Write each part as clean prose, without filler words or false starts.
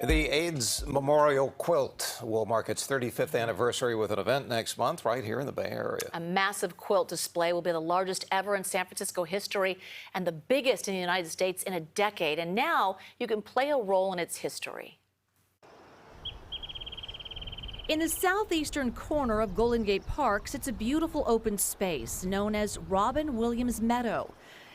The AIDS Memorial Quilt will mark its 35th anniversary with an event next month right here in the Bay Area. A massive quilt display will be the largest ever in San Francisco history and the biggest in the United States in a decade. And now you can play a role in its history. In the southeastern corner of Golden Gate Park sits a beautiful open space known as Robin Williams Meadow.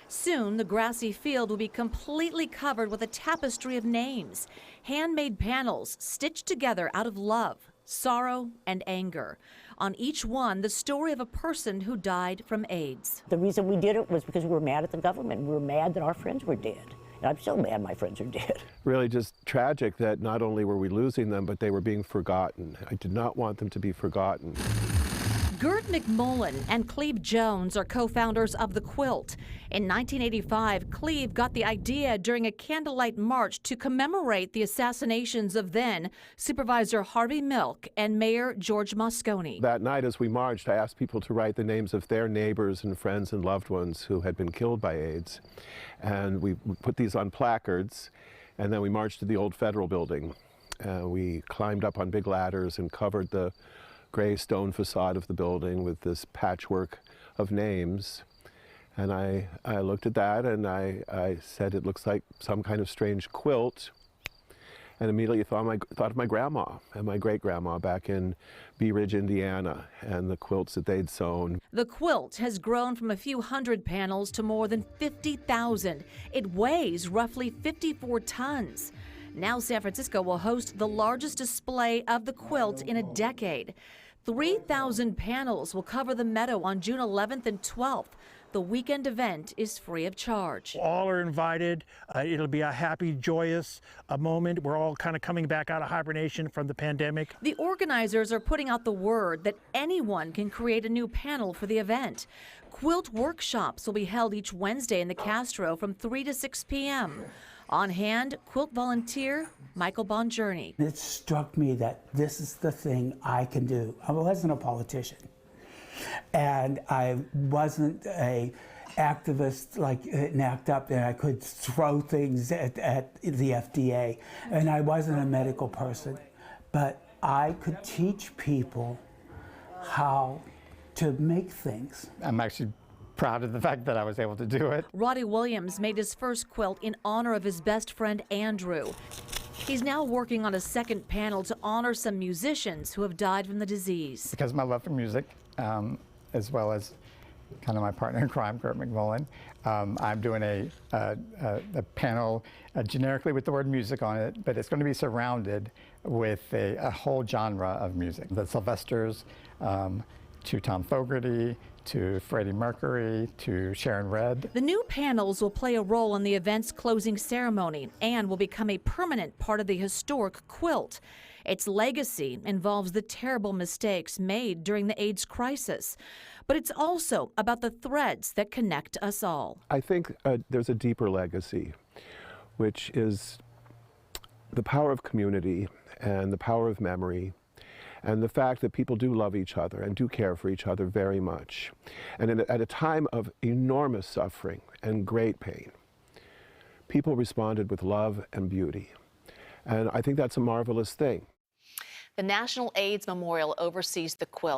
Soon, the grassy field will be completely covered with a tapestry of names, handmade panels stitched together out of love, sorrow, and anger. On each one, the story of a person who died from AIDS. The reason we did it was because we were mad at the government. We were mad that our friends were dead. And I'm still mad my friends are dead. Really just tragic that not only were we losing them, but they were being forgotten. I did not want them to be forgotten. Gert McMullen and Cleve Jones are co-founders of the quilt. In 1985, Cleve got the idea during a candlelight march to commemorate the assassinations of then Supervisor Harvey Milk and Mayor George Moscone. That night as we marched, I asked people to write the names of their neighbors and friends and loved ones who had been killed by AIDS. And we put these on placards, and then we marched to the old Federal Building. We climbed up on big ladders and covered the gray stone facade of the building with this patchwork of names. And I looked at that and I said, it looks like some kind of strange quilt. And immediately thought of my grandma and my great-grandma back in Bee Ridge, Indiana, and the quilts that they'd sewn. The quilt has grown from a few hundred panels to more than 50,000. It weighs roughly 54 tons. Now San Francisco will host the largest display of the quilt in a decade. 3,000 panels will cover the meadow on June 11th and 12th. The weekend event is free of charge. All are invited. It'll be a happy, joyous moment. We're all kind of coming back out of hibernation from the pandemic. The organizers are putting out the word that anyone can create a new panel for the event. Quilt workshops will be held each Wednesday in the Castro from 3 to 6 p.m. On hand, quilt volunteer Michael Bonjourney. It struck me that this is the thing I can do. I wasn't a politician, and I wasn't a activist like knocked up that I could throw things at the FDA, and I wasn't a medical person, but I could teach people how to make things. I'm actually proud of the fact that I was able to do it. Robin Williams made his first quilt in honor of his best friend Andrew. He's now working on a second panel to honor some musicians who have died from the disease. Because of my love for music, as well as kind of my partner in crime, Gert McMullen, I'm doing a panel generically with the word music on it, but it's going to be surrounded with a whole genre of music. The Sylvesters, to Tom Fogerty, to Freddie Mercury, to Sharon Redd. The new panels will play a role in the event's closing ceremony and will become a permanent part of the historic quilt. Its legacy involves the terrible mistakes made during the AIDS crisis, but it's also about the threads that connect us all. I think there's a deeper legacy, which is the power of community and the power of memory, and the fact that people do love each other and do care for each other very much. And at a time of enormous suffering and great pain, people responded with love and beauty. And I think that's a marvelous thing. The National AIDS Memorial oversees the quilt.